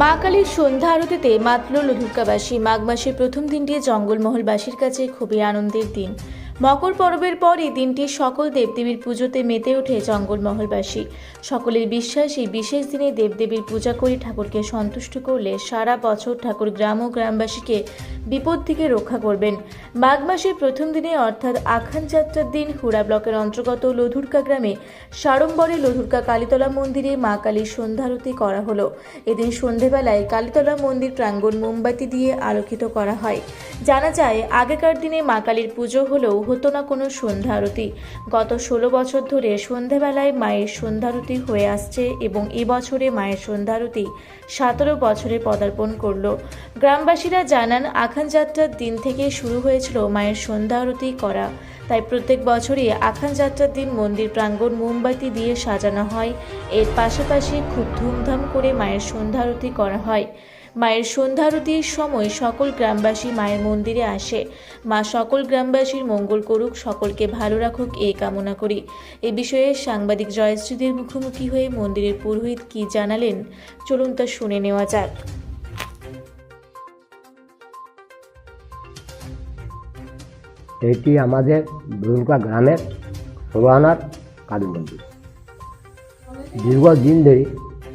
মা কালীর সন্ধ্যা আরতিতে মাতল লুধুরকাবাসী। মাঘ মাসের প্রথম দিনটি জঙ্গলমহলবাসীর কাছে খুবই আনন্দের দিন। মকর পর্বের পর এই দিনটি সকল দেবদেবীর পুজোতে মেতে ওঠে জঙ্গলমহলবাসী। সকলের বিশ্বাস এই বিশেষ দিনে দেবদেবীর পূজা করে ঠাকুরকে সন্তুষ্ট করলে সারা বছর ঠাকুর গ্রাম ও গ্রামবাসীকে বিপদ থেকে রক্ষা করবেন। মাঘ মাসের প্রথম দিনে অর্থাৎ আখান যাত্রার দিন হুড়া ব্লকের অন্তর্গত লধুরকা গ্রামে সাড়ম্বরে লধুরকা কালীতলা মন্দিরে মা কালীর সন্ধ্যারতি করা হলো। এদিন সন্ধেবেলায় কালীতলা মন্দির প্রাঙ্গণ মোমবাতি দিয়ে আলোকিত করা হয়। জানা যায় আগেকার দিনে মা কালীর পুজো হলেও হতো না কোনো সন্ধ্যা আরতি। গত 16 বছর ধরে সন্ধেবেলায় মায়ের সন্ধ্যারতি হয়ে আসছে এবং এবছরে মায়ের সন্ধ্যারতি 17 বছরে পদার্পণ করলো। গ্রামবাসীরা জানান আখান যাত্রার দিন থেকে শুরু হয়েছিল মায়ের সন্ধ্যা আরতি করা। তাই প্রত্যেক বছরই আখান যাত্রার দিন মন্দির প্রাঙ্গণ মোমবাতি দিয়ে সাজানো হয়। এর পাশাপাশি খুব ধুমধাম করে মায়ের সন্ধ্যা আরতি করা হয়। মায়ের সন্ধ্যা আরতির সময় সকল গ্রামবাসী মায়ের মন্দিরে আসে। মা সকল গ্রামবাসীর মঙ্গল করুক, সকলকে ভালো রাখুক এই কামনা করি। এ বিষয়ে সাংবাদিক জয়শ্রীদের মুখোমুখি হয়ে মন্দিরের পুরোহিত কি জানালেন চলুন তা শুনে নেওয়া যাক। এটি আমাদের দুর্গা গ্রামের 16 আনার কালী মন্দির। দীর্ঘদিন ধরে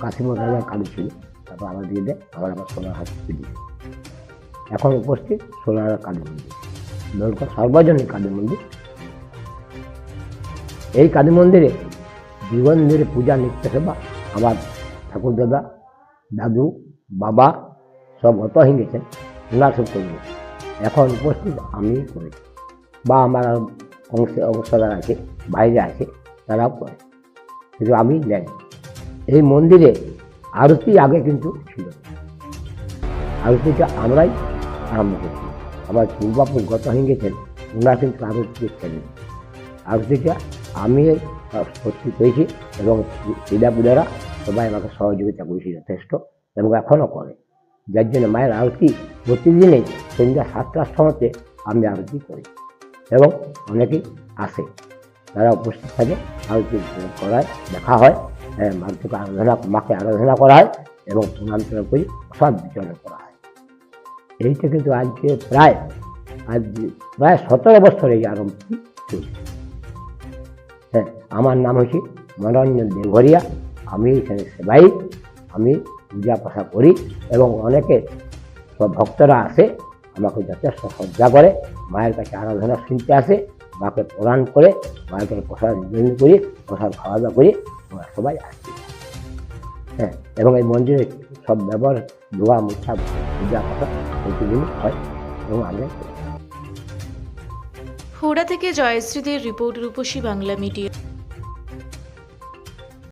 কাশিমত রাজার কালী ছিল, তারপর আমার দিয়ে দেয়, আবার 16 হাত দিই। এখন উপস্থিত 16 আনার কালী মন্দির, দুর্গা সর্বজনীন কালী মন্দির। এই কালী মন্দিরে দীর্ঘদিন ধরে পূজা নিত্য সেবা আমার ঠাকুর দাদা, দাদু, বাবা সব অত হয়ে গেছেন, ওনারা সব করবে। এখন উপস্থিত আমি করি বা আমার অংশদার আছে, বাইরে আছে, তারাও করে, কিন্তু আমি জানি। এই মন্দিরে আরতি আগে কিন্তু ছিল, আরতিটা আমরাই আরম্ভ করছি। আমার পূর্বাপুর গত হয়ে গেছেন, ওনারা কিন্তু আরতি করেন। আরতিটা আমি প্রস্তুত হয়েছি এবং পূজারা সবাই আমাকে সহযোগিতা করেছি যথেষ্ট, এবং এখনও করে। যার জন্য মায়ের আরতি প্রতিদিনই সন্ধ্যা 7টার সময়তে আমি আরতি করি এবং অনেকেই আসে, তারা উপস্থিত থাকে, আরতি করায়, দেখা হয়, মাকে আরাধনা করা হয় এবং প্রণাম করি, প্রসাদ বিতরণ করা হয়। এইটা কিন্তু আজকে প্রায় 17 বছর এই আরম্ভটি চলছে। হ্যাঁ, আমার নাম হচ্ছে মনোরঞ্জন দেবঘরিয়া। আমি এখানে সেবাই, আমি পূজা পাশা করি এবং অনেকে সব ভক্তরা আসে, আমাকে যথেষ্ট শ্রদ্ধা করে, মায়ের কাছে আরাধনা শুনতে আসে, মাকে প্রণাম করে, মায়ের কাছে প্রসাদ নিবেদন করি, প্রসাদ খাওয়া দাওয়া করি, আমরা সবাই আসি। হ্যাঁ, এবং এই মন্দিরে সব ব্যবহার ধোয়া মুছা পূজা পাশা প্রতিদিন হয় এবং আমরা হুড়া থেকে জয়শ্রীদের রিপোর্ট, রূপসী বাংলা মিডিয়া।